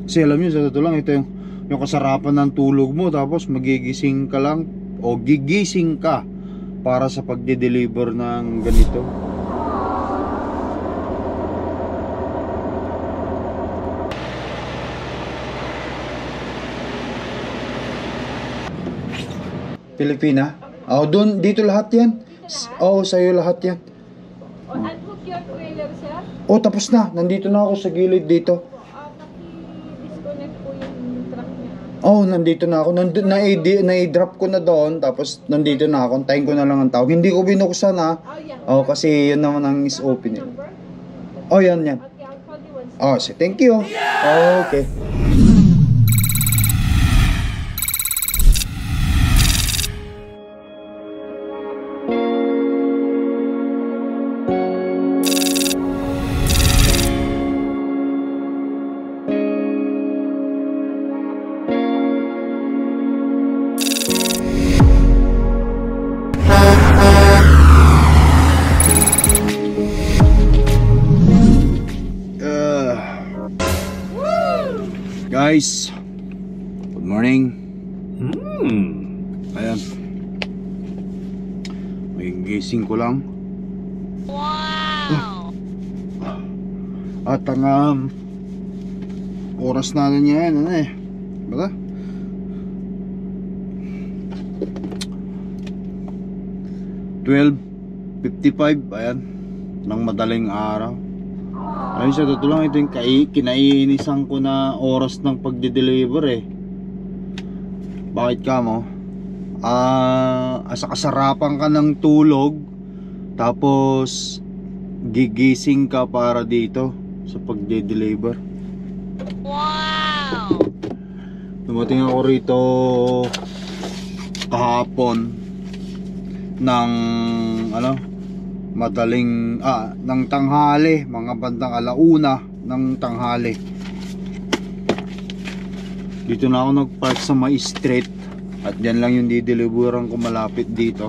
Kasi alam nyo, sa totoo lang, ito yung kasarapan ng tulog mo, tapos magigising ka lang o gigising ka para sa pagde-deliver ng ganito. Pilipina? Oh, doon, dito lahat yan. Oo, sa'yo lahat yan. Unhook your trailer, sir. Oh, tapos na. Nandito na ako sa gilid dito. Naki-disconnect po yung truck niya. Oh, nandito na ako. Na-drop ko na doon. Tapos nandito na ako. Antayin ko na lang ang tawag. Hindi ko binuksan ha. Oh, yeah. Oh, kasi yun naman ang SOP nila. Number? Oh, yan, yan. Okay, I'll call you once. Oh, thank you. Oh, okay. Guys, good morning. Ayan, may gising ko lang. Wow. At ang oras natin yan, ano eh, baka 12:55, ayan, ng madaling araw. Ayun, sa totoo lang, ito yung kinaiinisan ko na oras ng pagde-deliver eh. Bakit ka mo? Asa kasarapan ka ng tulog, tapos gigising ka para dito sa pagde-deliver. Wow! Dumating ako rito kahapon ng madaling ng tanghali, mga bandang 1:00 ng tanghali. Dito na ako nagpark sa may street at dyan lang yung dideliveran ko malapit dito.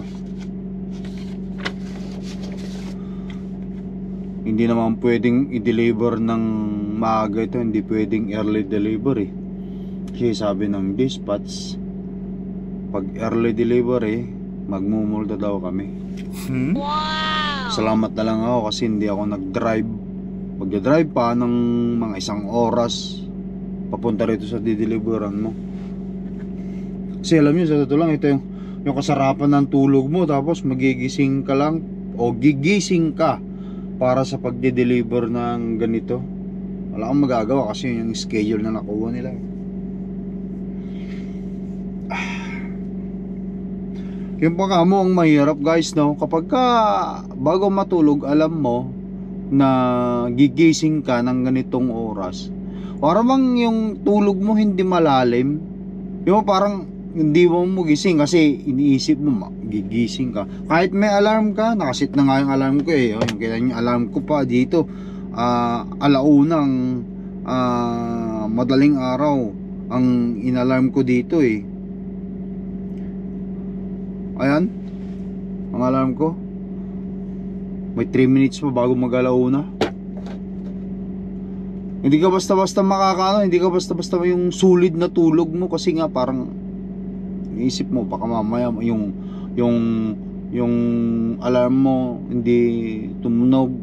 Hindi naman pwedeng i-deliver ng maaga ito, hindi pwedeng early delivery. Kasi sabi ng dispatch, pag early delivery magmumulta daw kami. Wow! Salamat na lang ako kasi hindi ako nag-drive. Magdadrive pa ng mga 1 oras papunta rito sa dideliveran mo. Kasi alam nyo, sa totoo lang, ito yung kasarapan ng tulog mo, tapos magigising ka lang o gigising ka para sa pagde-deliver ng ganito. Wala kang magagawa kasi yun yung schedule na nakuha nila. Yung pa mo ang mahirap guys, no? Kapag ka bago matulog, alam mo na gigising ka ng ganitong oras, parang bang yung tulog mo hindi malalim. Yung parang hindi mo gising kasi iniisip mo gigising ka. Kahit may alarm ka, nakasit na nga yung alarm ko eh. Yung kaya yung alarm ko pa dito, 1:00 madaling araw ang inalarm ko dito eh. Ayan, ang alarm ko. May 3 minutes pa bago mag-1:00. Hindi ka basta-basta makakaano, hindi ka basta-basta yung solid na tulog mo kasi nga parang iisip mo baka mamaya yung alarm mo hindi tumunog.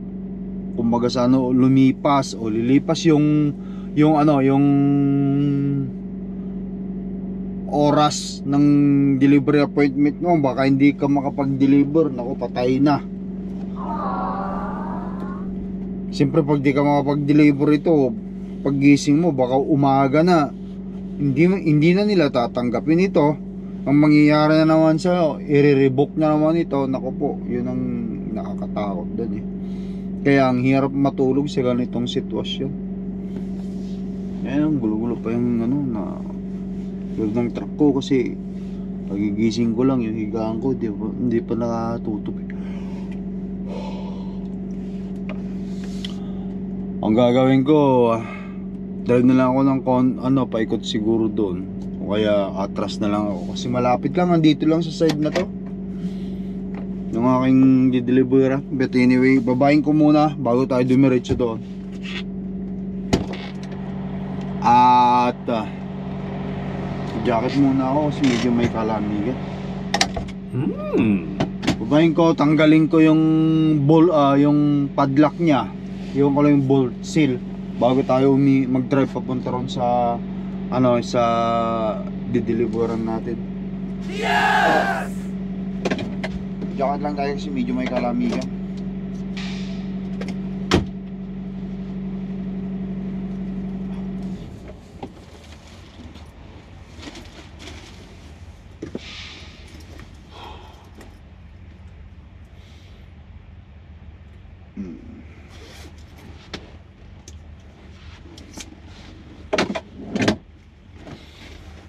Kumbaga sa lumipas o lilipas yung oras ng delivery appointment mo, baka hindi ka makapag-deliver. Naku, patay na. Siyempre pag di ka makapag-deliver ito, paggising mo baka umaga na. Hindi na nila tatanggapin ito. Ang mangyayari na naman sa'yo, i-revoke na naman ito. Naku po, yun ang nakakatakot doon eh. Kaya ang hirap matulog sa ganitong sitwasyon. Ayan, gulo-gulo pa yung na yung ng truck ko kasi pagigising ko lang yung higaan ko hindi pa nakatutupi. Ang gagawin ko, drive na lang ako ng paikot siguro doon o kaya atras na lang ako kasi malapit lang, andito lang sa side na to yung aking dideliver. But anyway, babayin ko muna bago tayo dumiretso doon. At jacket muna ako kasi medyo may kalamigan. Babayin ko, tanggalin ko yung yung padlock niya. Yung ko lang yung bolt seal bago tayo mag-drive papunta ron sa sa dideliveran natin. Yes! Jacket lang tayo kasi medyo may kalamigan.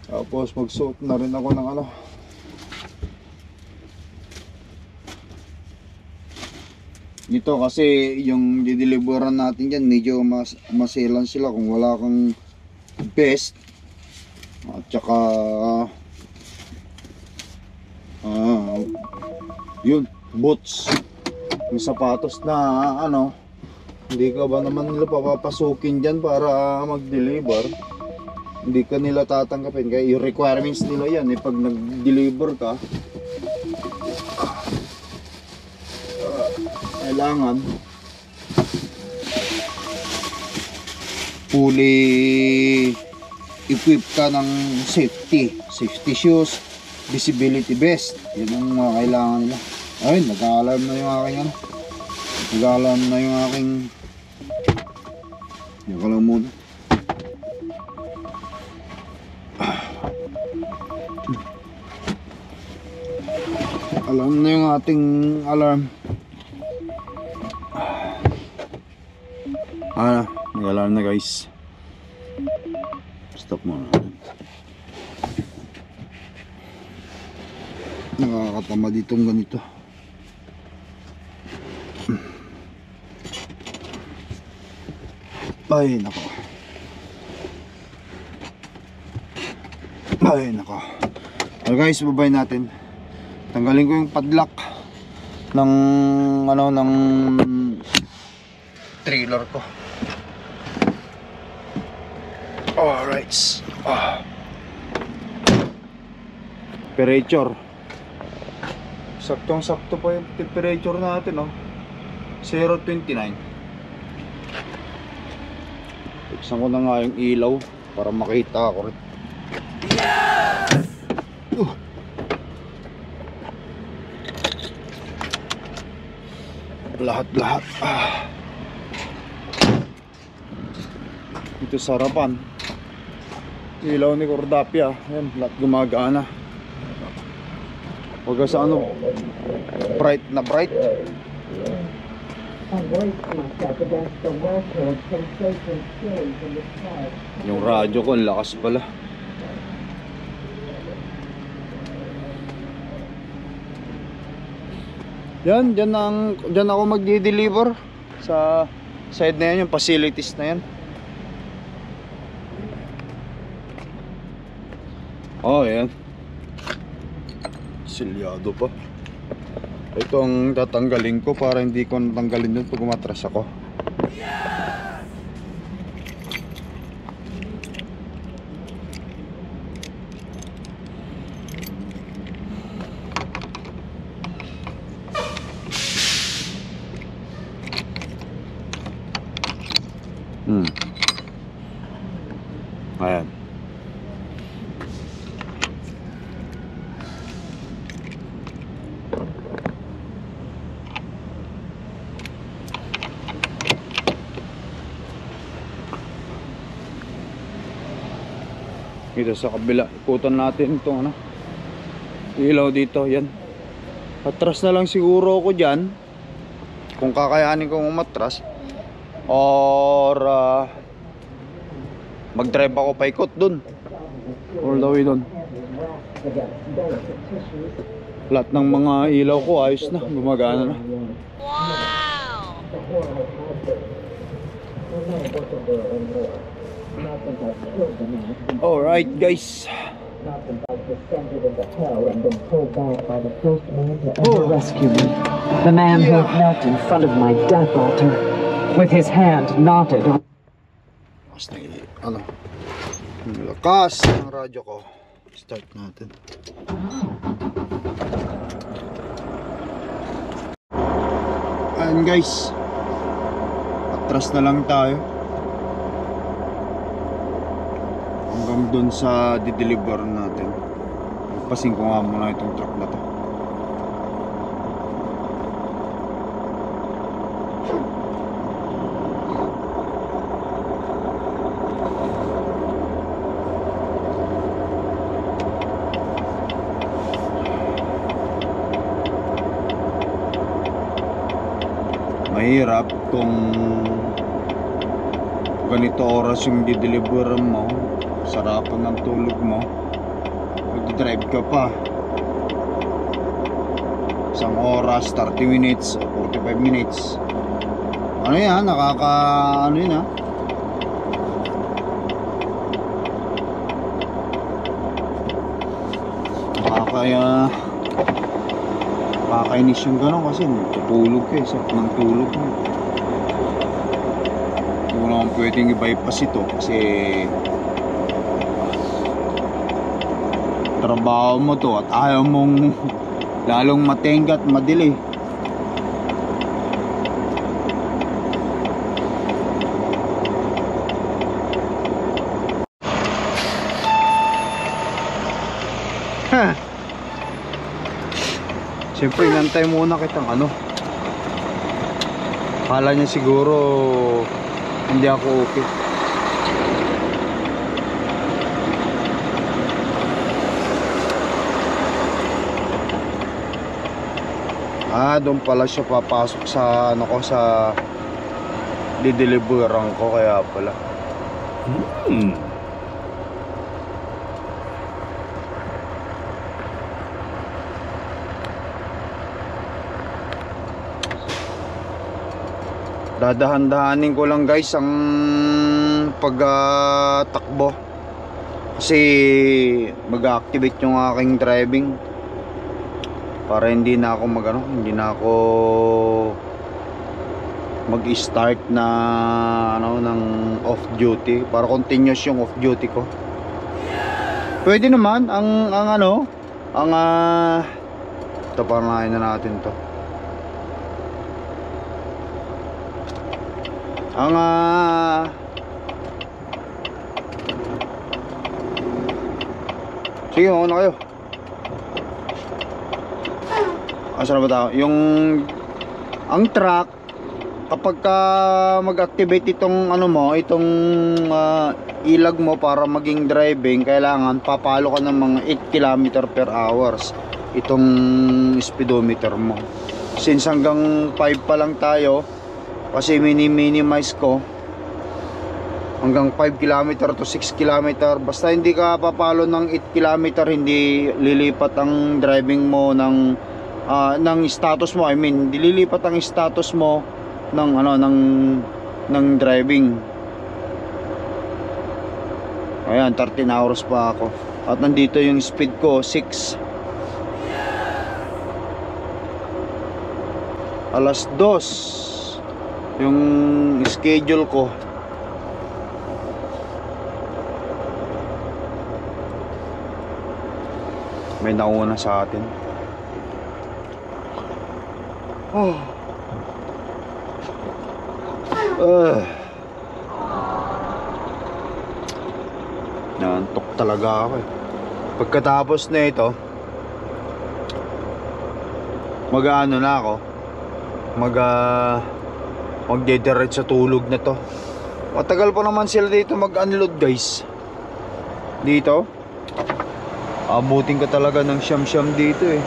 Tapos magsuot na rin ako ng ito kasi yung dideliveran natin dyan medyo maselan sila kung wala kang vest at saka yun, boots, yung sapatos na hindi ka ba naman nila papapasukin dyan para mag-deliver. Hindi ka nila tatanggapin kaya yung requirements nila yan pag nag-deliver ka kailangan fully equipped ka ng safety shoes, visibility vest, yun ang mga kailangan nila. Ayun, nag-aalarm na yung aking nag-aalarm na yung aking yun ka lang muna. Alam na yung ating alarm. Nag-alarm na guys. Stop muna. Nakakatama ditong ganito. Ay nako. Ay nako. So guys, babay natin. Tanggalin ko yung padlock ng ng trailer ko. Alright. Temperature. Saktong-sakto pa yung temperature natin, 0.29. Buksan ko na nga yung ilaw para makita ako rin. Yes! Lahat-lahat. Ito sa harapan. Ilaw ni Cordapia. Ayan, lahat gumagana. Huwag sa bright na bright. Yung radyo ko, ang lakas pala. Yan, dyan ako magdi-deliver sa side na yan, yung facilities na yan. Oh, yan. Silyado pa. Ito ang tatanggalin ko para hindi ko natanggalin dun pag umatras ako. Ayan. Dito sa kabila, ikutan natin itong ilaw dito, yan. Atras na lang siguro ako dyan kung kakayanin kong umatras or mag-drive ako paikot dun all the way dun. Lahat ng mga ilaw ko ayos na, gumagana na. Wow! Alright guys, rescue me. The man who knelt in front of my death altar with his hand knotted on. Lakas na ano. Lakas ng radyo ko. Start natin. Ayan guys. Atras na lang tayo. Hanggang dun sa dideliver natin. Pasing ko nga muna itong truck na to. Mahirap kung ganito oras yung dideliver mo, sarapan ng tulog mo, mag-drive ka pa isang oras, 30 minutes o 45 minutes. Ano yan, ano yun ha, nakakainis yung gano'n kasi tutulog ka eh, sarap ng tulog mo. Hindi mo naman pwedeng i-bypass ito kasi trabaho mo to at ayaw mong lalong matenga at madili. Siyempre, inantay muna kitang ano. Akala niya siguro hindi ako okay. Doon pala siya papasok sa ano ko, sa dideliveran ko, kaya pala. Dadahan-dahanin ko lang guys ang pagtakbo kasi mag-activate yung aking driving para hindi na ako hindi na ako mag-start na ng off duty, para continuous yung off duty ko. Pwede naman ito, panahin na natin to. Sige, mauna kayo. Saan ba tayo? Ang truck, kapag mag-activate itong ilag mo para maging driving, kailangan papalo ka ng mga 8 km per hours itong speedometer mo. Since hanggang 5 pa lang tayo, kasi minimize ko hanggang 5 km to 6 km. Basta hindi ka papalo ng 8 km, hindi lilipat ang driving mo ng status mo. Hindi lilipat ang status mo ng driving. Ayan, 13 hours pa ako. At nandito yung speed ko, 6. Alas 2 yung schedule ko. May nauna sa atin. Naantok talaga ako eh. Pagkatapos na ito, mag-ano na ako, magdediretso sa tulog na to. Matagal pa naman sila dito mag-unload guys. Dito abutin ka talaga ng siyam-siyam dito eh.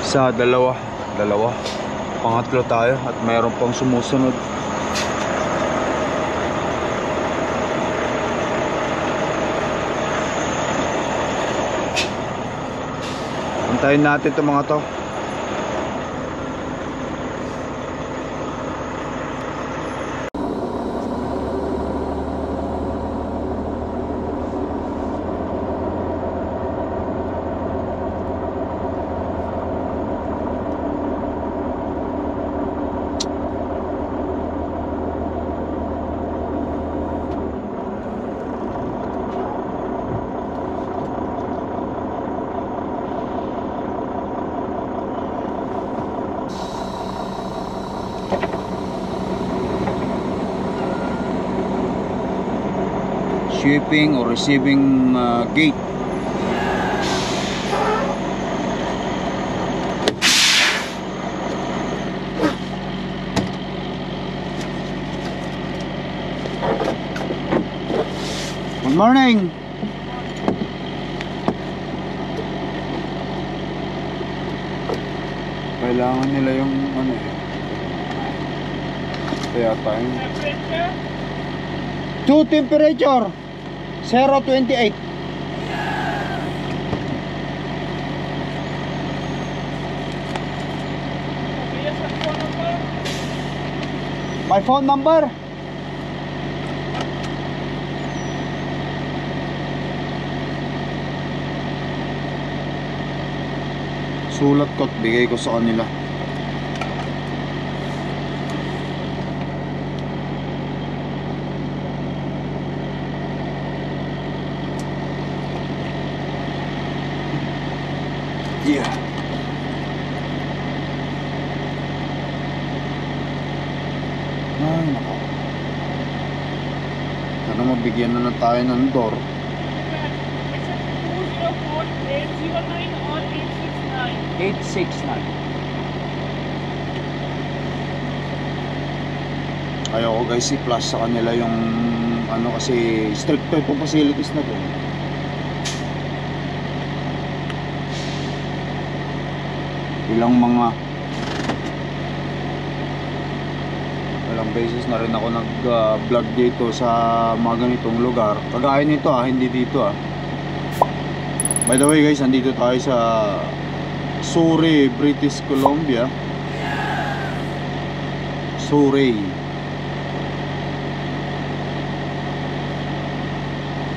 Sa dalawa, pangatlo tayo at mayroon pang sumusunod. Antayin natin itong mga to. shipping or receiving gate. Good morning. Kailangan nila yung ano eh. Kaya tayo. To temperature 0.28. My phone number? Sulat ko at bigay ko sa kanila. Yeah. Ay, nako. Sana mabigyan na tayo ng door. It's a 204-809 or 869. 869. Ayoko guys i-plus sa kanila yung ano kasi strict to itong facilities na to. Ilang beses na rin ako nag-vlog dito sa mga ganitong lugar. Kagaya nito hindi dito By the way guys, nandito tayo sa Surrey, British Columbia. Surrey.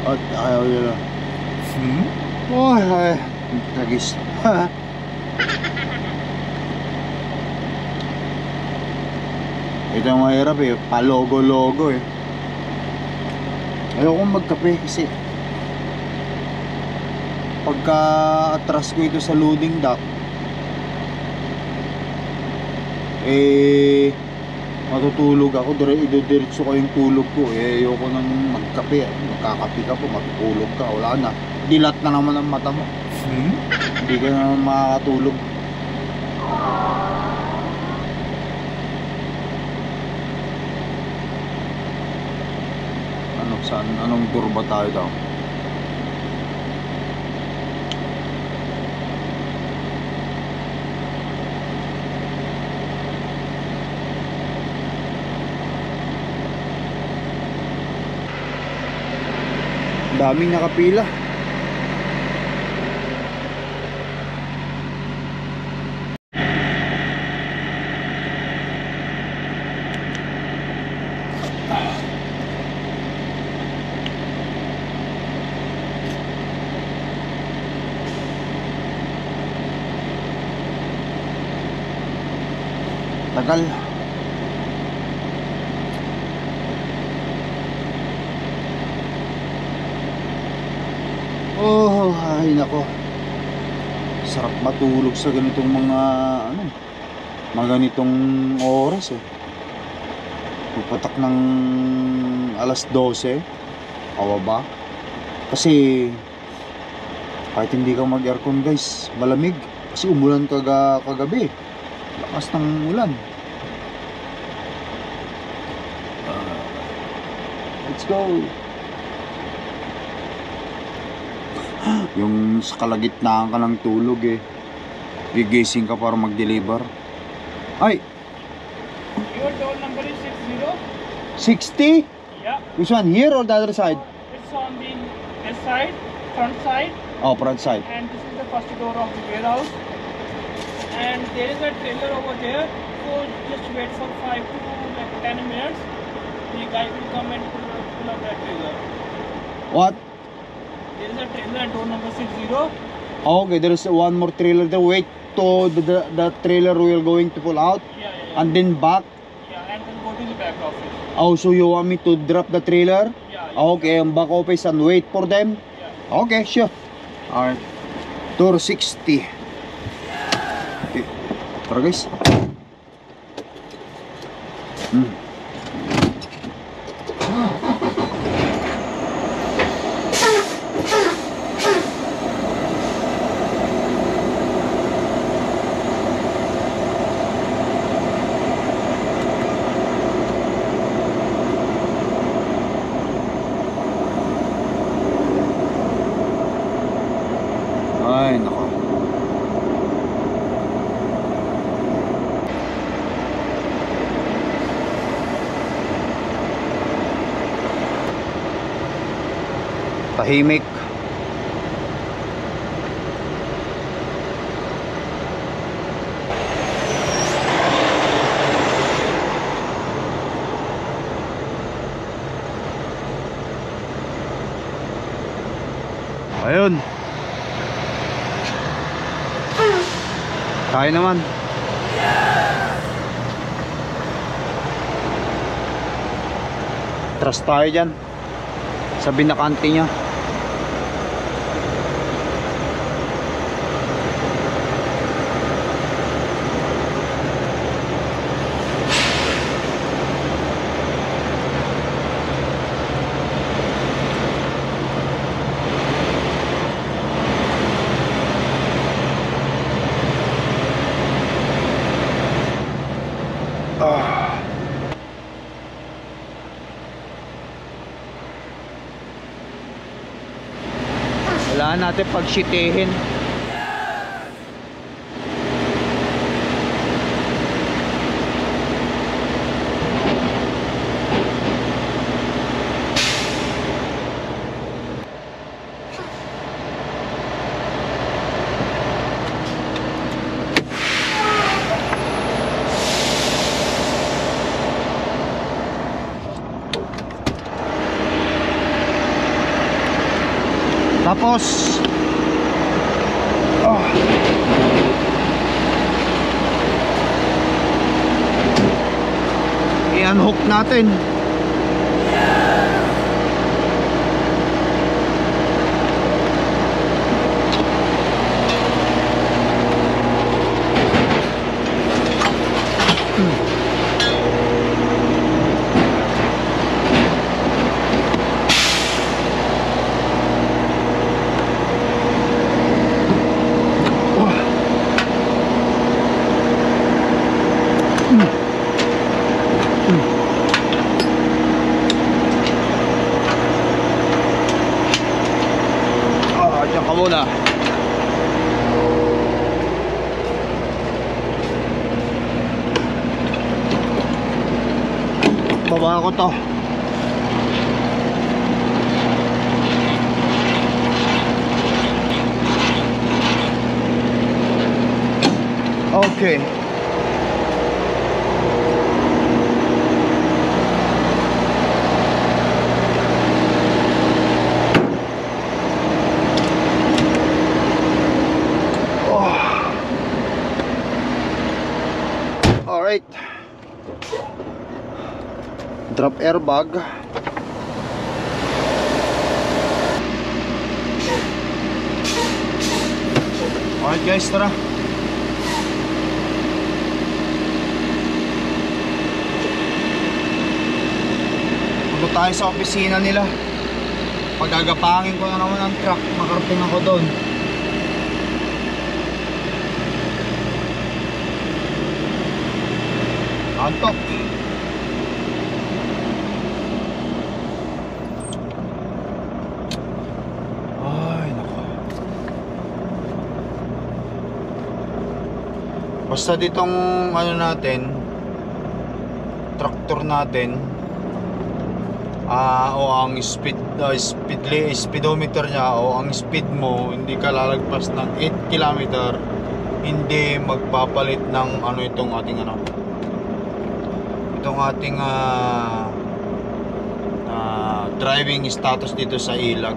At ayaw nila. Oh, ay, tagis. Ito yung mahirap palogo-logo Ayokong magkape kasi pagka atras ko ito sa loading dock matutulog ako, diretso ko yung tulog ko ayoko nang magkape magkakape ka po, matutulog ka, wala na, dilat na naman ang mata mo. Hindi ka naman makakatulog. Anong tour ba tayo daw? Daming nakapila. Tagal. Oh, ay nako. Sarap matulog sa ganitong mga ganitong oras Pupatak ng alas 12. Awa ba? Kasi kahit hindi ka mag-aircon guys, malamig. Kasi umulan kagabi. Lakas ng ulan. Let's go. Yung sa kalagitnaan ka ng tulog gigising ka para mag-deliver. Ay! Your door number is 60? 60? Yeah. Which one? Here or the other side? It's on the this side, front side. Oh, front side. And this is the first door of the warehouse. And there is a trailer over there. So just wait for 5 to 10 minutes. The guy will come and pull up that trailer. What? There is a trailer at door number 60. Okay, there is one more trailer there. Wait to the trailer will going to pull out. Yeah. And then back. Yeah, and then go to the back office. Oh, so you want me to drop the trailer? Yeah. Okay, ang back office and wait for them? Yeah. Okay, sure. Alright. Door 60. Okay. Tara guys. tahimik. Ayun. Tayo naman. Trust tayo dyan sa binakante niya. Wala natin pagsitihin. Tapos i-unhook natin. Diyan ka muna. Baba ko to. Okay. Alright. Drop airbag. Alright guys, tara. Punta tayo sa opisina nila. Pagagapangin ko na naman ang truck, makarating ako doon. Antok. Ay, nako. Basta ditong ano natin, traktor natin, o ang speedometer niya o ang speed mo hindi ka lalagpas ng 8 km, hindi magpapalit ng ano itong ating driving status dito sa ilag.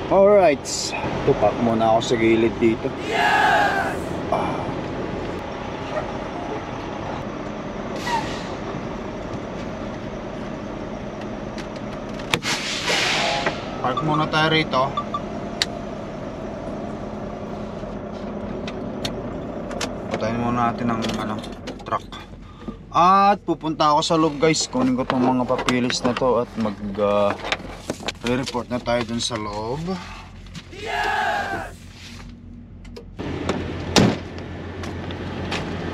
Alright, tupak muna ako sa gilid dito. Park muna tayo rito. Patayin muna natin ang truck. At pupunta ako sa loob guys. Kunin ko itong mga papilis na to at re-report na tayo dun sa loob.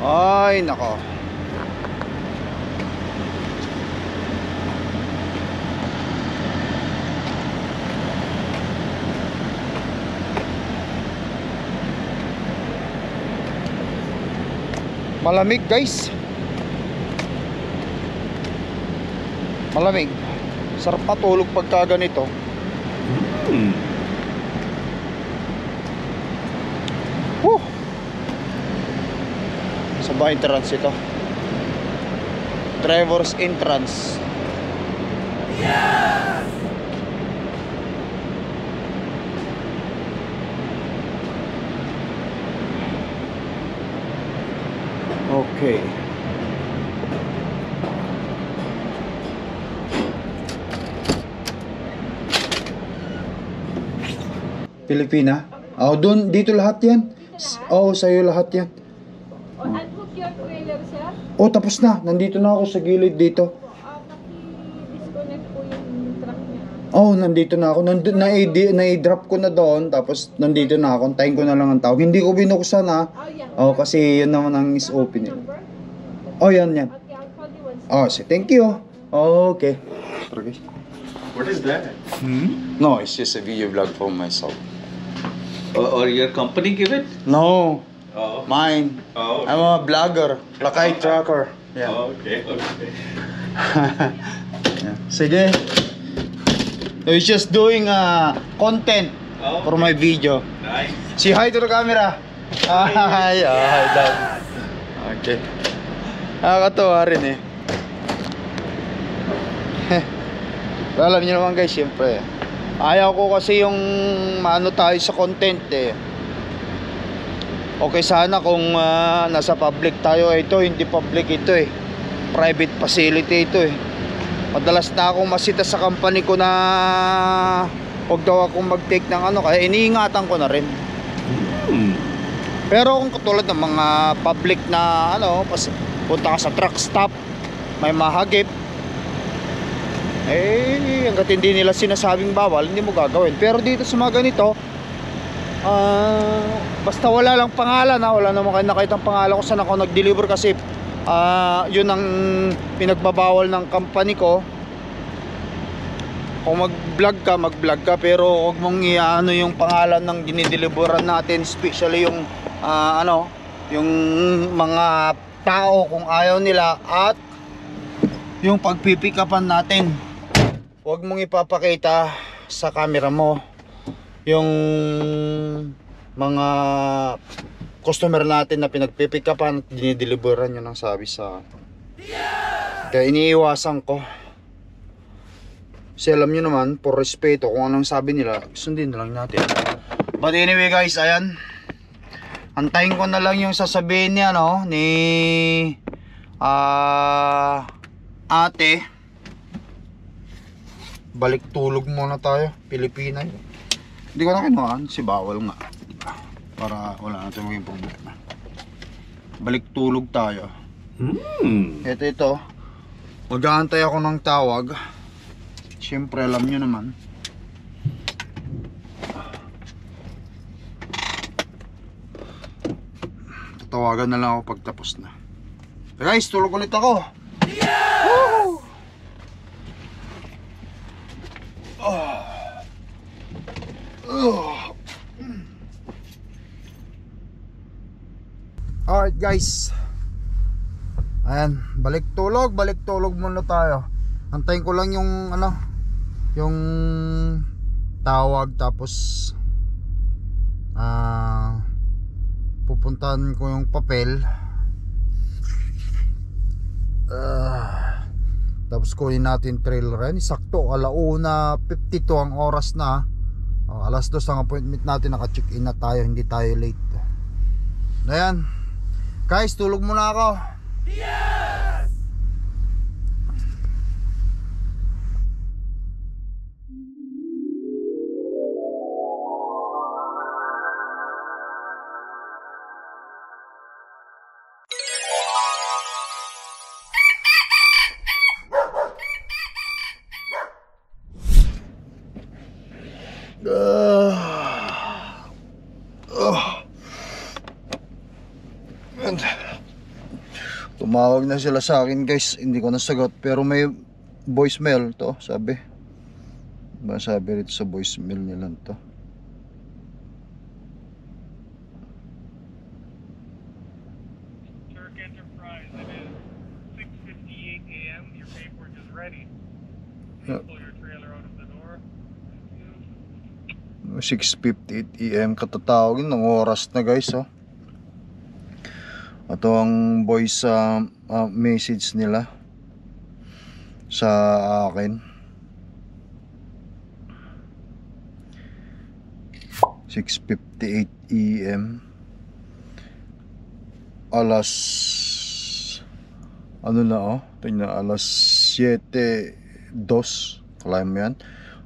Ay nako. Malamig guys. Malamig. Sarap matulog pagka ganito. Woo! Sa ba entrance ito? Trevor's entrance. Okay. Pilipina? Oh, doon dito lahat 'yan. Oo, sa'yo lahat 'yan. Unhook your trailer, sir. Oh, tapos na. Nandito na ako sa gilid dito. Naki-disconnect po yung truck niya. Oh, nandito na ako. Na-drop ko na doon. Tapos nandito na ako. Antayin ko na lang ang tawag. Hindi ko binuksan ha. Oh, yeah. Oh, kasi yun naman ang SOP nila. Number? Oh, yan. Okay, I'll call you once. Oh, thank you. Oh, okay. What is that? No, it's just a video vlog for myself. Or your company give it? No, Oh. mine. Oh. I'm a vlogger. Lakay trucker. Yeah. Oh, okay. Okay. Yeah. Sige. It's just doing content Oh, for my video. nice. Say hi to the camera. Hi. Hi daw. Okay. Nakakatawa rin eh. Alam niyo naman guys, siyempre. Ayaw ko kasi yung maano tayo sa content eh. Okay sana kung nasa public tayo. Ito hindi public ito eh. Private facility ito eh. Madalas na akong masita sa company ko na huwag daw akong mag-take ng ano, kaya iniingatan ko na rin. Pero kung katulad ng mga public na ano, punta ka sa truck stop, may mahagip, eh hanggat hindi nila sinasabing bawal, hindi mo gagawin. Pero dito sa mga ganito, basta wala lang pangalan ha, wala naman kayo nakitang pangalan kung saan ako nag-deliver kasi yun ang pinagbabawal ng company ko. Kung mag-vlog ka pero huwag mong i-ano yung pangalan ng dinideliveran natin, especially yung yung mga tao kung ayaw nila, at yung pagpipikapan natin. Huwag mong ipapakita sa camera mo yung mga customer natin na pinagpipikapan at dinideliveran yun ang sabi sa kaya iniiwasan ko. Kasi alam nyo naman, por respeto, kung anong sabi nila, sundin na lang natin. But anyway guys, ayan, antayin ko na lang yung sasabihin niya ni ate. Balik tulog muna tayo, Pilipina. Hindi ko na kinuhaan, si bawal nga, para wala natin maging problema. Balik tulog tayo. Ito mag-aantay ako ng tawag. Siyempre alam nyo naman, tatawagan na lang ako pag tapos na. Guys, tulog ulit ako. Woo! Alright guys, ayan, balik tulog muna tayo. Antayin ko lang yung yung tawag, tapos pupuntahan ko yung papel, tapos kunin natin trailer. Sakto 1:52 ang oras na. Alas 2 ang appointment natin, naka-check-in na tayo, hindi tayo late. Ayan guys, tulog muna ako. Tumawag na sila sa akin guys, hindi ko nasagot, pero may voicemail to, sabi rito sa voicemail nila to. 6:58 AM katatawagin ng oras na guys, oh. Ito ang voice message nila sa akin. 6:58 AM. Alas ano na, oh. Tingnan, alas 7:02. Kalahin mo yan.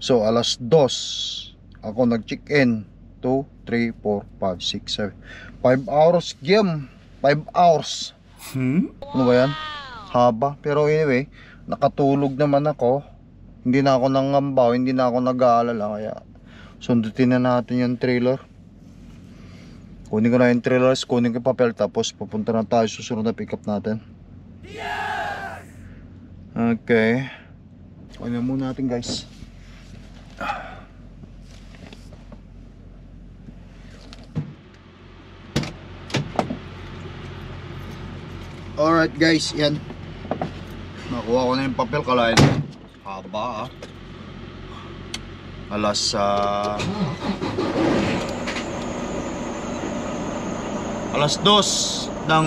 So alas 2 ako nag-check-in. 2, 3, 4, 5, 6, 7 5 hours game. 5 hours. Ano ba yan? Haba. Pero anyway, nakatulog naman ako. Hindi na ako nangambaw, hindi na ako nag-aalala. Kaya sundutin na natin yung trailer. Kunin ko na yung trailers, kunin ko yung papel, tapos pupunta na tayo susunod na pick up natin. Okay. Kunin muna natin guys. Alright guys, yan. Nakuha ko na yung papel, kalahin. Haba, ah. Alas alas 2 ng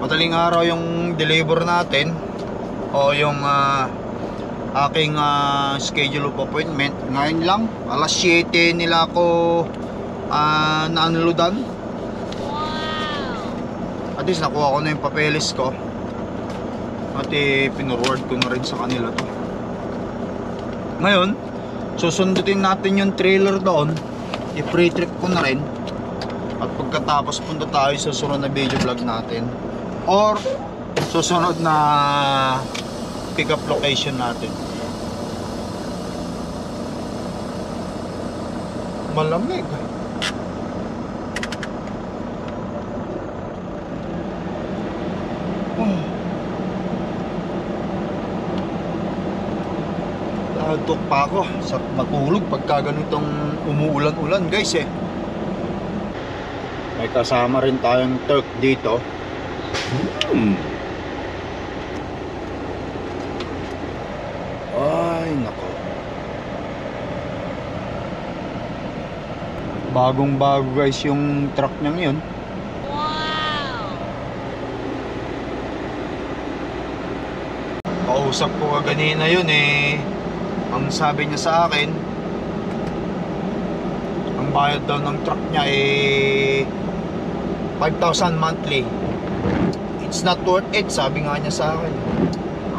madaling araw yung deliver natin, o yung aking schedule of appointment. Ngayon lang, alas 7 nila ako na-unloadan. At least nakuha ko na yung papeles ko. At pinurward ko na rin sa kanila to. Ngayon, susundutin natin yung trailer doon. I-pre-trip ko na rin. At pagkatapos punta tayo sa susunod na video vlog natin, or susunod na pick up location natin. Malamig. Nagtok pa ako sa matulog pagka ganitong umuulan-ulan guys eh. May kasama rin tayong Turk dito. Ay nako, bagong bago guys yung truck niya yun. Kausap ko kanina yun eh. Ang sabi niya sa akin, ang bayad daw ng truck niya eh 5,000 monthly. It's not worth it, sabi nga niya sa akin.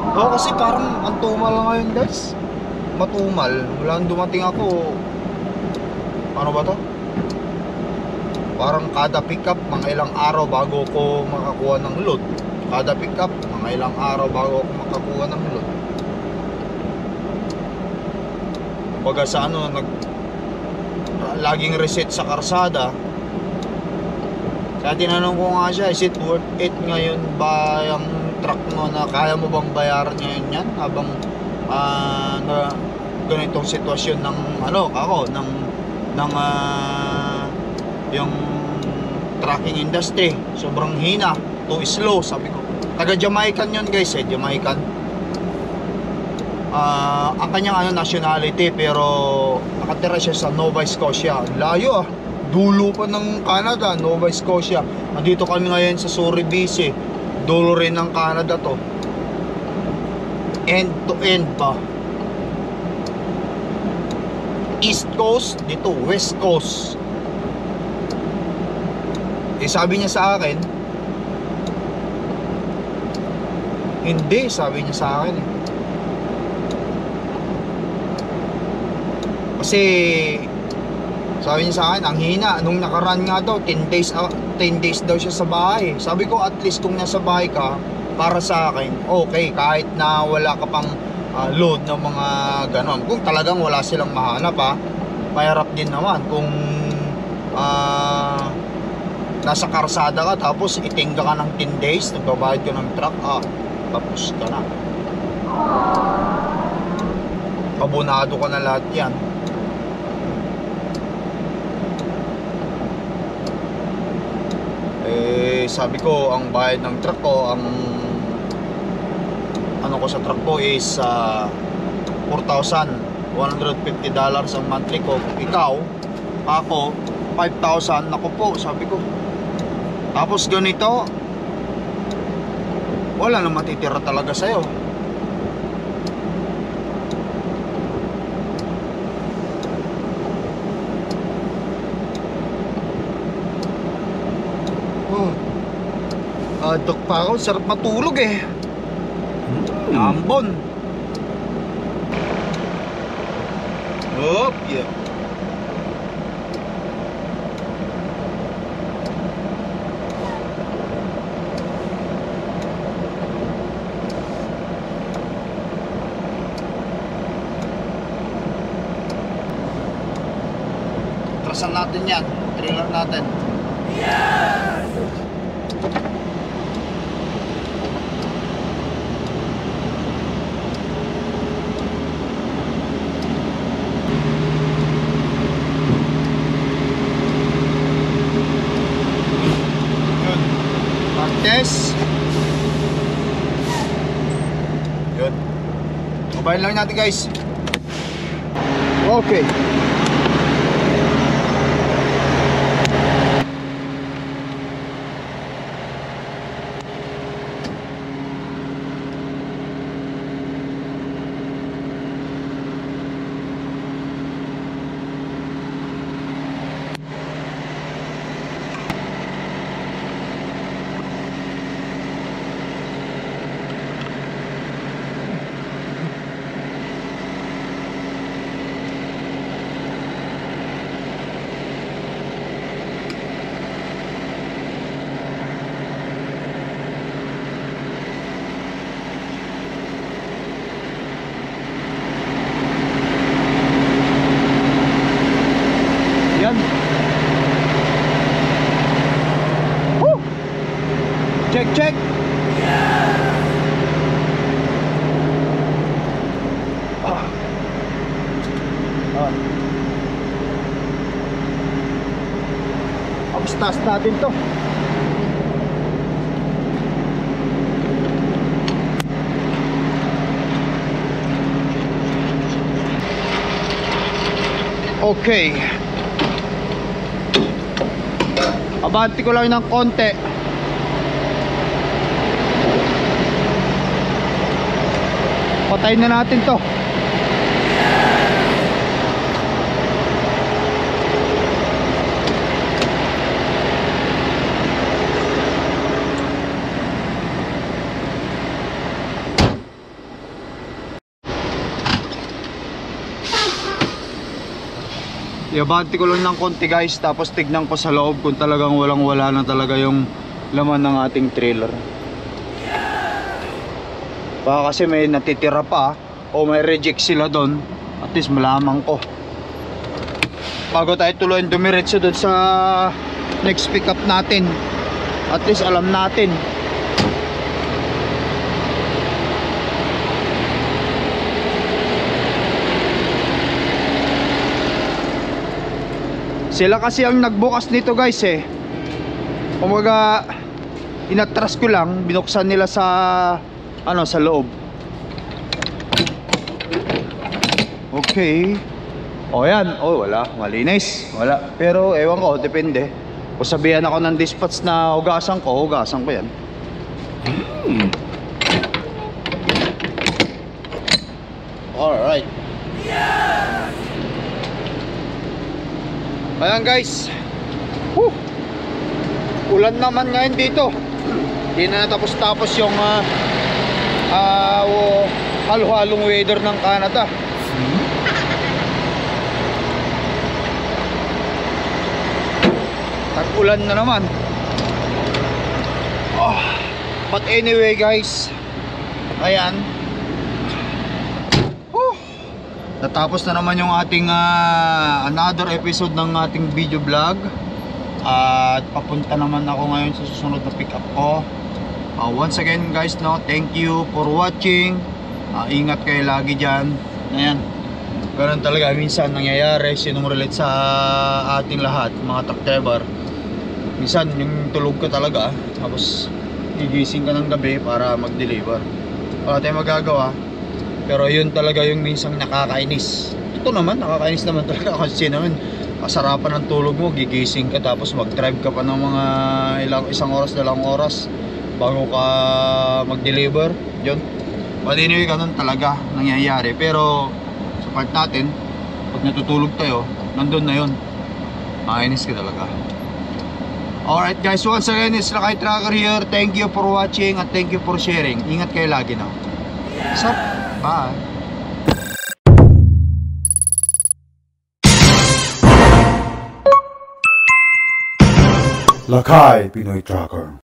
Oo, kasi parang ang tumal lang ngayon guys. Matumal. Mula nung dumating ako, ano ba to? Parang kada pick up mga ilang araw bago ko makakuha ng load. Kada pick up mga ilang araw bago ako makakuha ng load. Baga sa ano, laging reset sa karsada. Kaya tinanong ko nga siya, is it worth it ngayon ba yung truck mo, na kaya mo bang bayaran ngayon yan habang na ganitong sitwasyon ng ano ako ng yung trucking industry sobrang hina, too slow. Sabi ko, taga Jamaican yun guys eh, Jamaican. Ang kanyang nationality, pero nakatira siya sa Nova Scotia. Layo ah, dulo pa ng Canada, Nova Scotia. Nandito kami ngayon sa Surrey, dulo rin ng Canada to. End to end pa. East Coast, dito West Coast. Eh sabi niya sa akin, hindi, sabi niya sa akin eh. Kasi sabi niya sa akin, ang hina. Nung nakaraan nga daw 10 days daw siya sa bahay. Sabi ko, at least kung nasa bahay ka, para sa akin okay, kahit na wala ka pang load ng mga ganon. Kung talagang wala silang mahanap mahirap din naman kung nasa karsada ka tapos itingga ka ng 10 days, nagbabayad ka ng truck, tapos ka na, abonado ka na lahat yan. Sabi ko, ang bayad ng truck ko, ang ano ko sa truck ko is 4,000 $150 ang monthly ko. Ikaw, ako, 5,000. Naku po, sabi ko. Tapos ganito, wala na matitira talaga sa'yo. Adok pa ako, sarap matulog eh. Ambon. Yeah. Trasan natin yan, trailer natin. Test. Yun. Kabayan lang natin guys. Okay. Check. Tapos natin to. Okay. Abanti ko lang ng konti. Patayin na natin to. Iabante ko lang ng konti guys, tapos tignan ko sa loob kung talagang walang-wala na talaga yung laman ng ating trailer. Baka kasi may natitira pa o may reject sila doon, at least malaman ko bago tayo tuloy dumiretso doon sa next pick up natin. At least alam natin. Sila kasi ang nagbukas nito guys eh. Kumbaga inatras ko lang, binuksan nila sa sa loob. Okay. O yan. Oh, wala. Malinis. Wala. Pero ewan ko, depende. Kung sabihan ako ng dispatch na hugasan ko yan. Alright. Ayan guys. Ulan naman ngayon dito. Hindi na natapos-tapos yung halo-halong weather ng Canada. Tag-ulan na naman. But anyway guys, ayan, natapos na naman yung ating another episode ng ating video vlog. At papunta naman ako ngayon sa susunod na pick up ko. Once again guys, thank you for watching. Ingat kayo lagi dyan. Ayan, ganun talaga minsan nangyayari, sinumrelate sa ating lahat, mga truck driver. Minsan yung tulog ka talaga, tapos gigising ka ng gabi para mag-deliver. Wala tayong magagawa. Pero yun talaga yung minsan nakakainis. sakto naman, nakakainis naman talaga kasi naman kasarapan ng tulog mo, gigising ka tapos mag-drive ka pa ng mga isang oras, dalawang oras bago ka mag-deliver. Yun. But anyway, ganun talaga nangyayari. Pero sa part natin, pag natutulog tayo, nandun na yun. Makainis ka talaga. Alright guys, once again, it's Lakay Trucker here. Thank you for watching at thank you for sharing. Ingat kayo lagi na. Sup? Bye. Lakay Pinoy Trucker.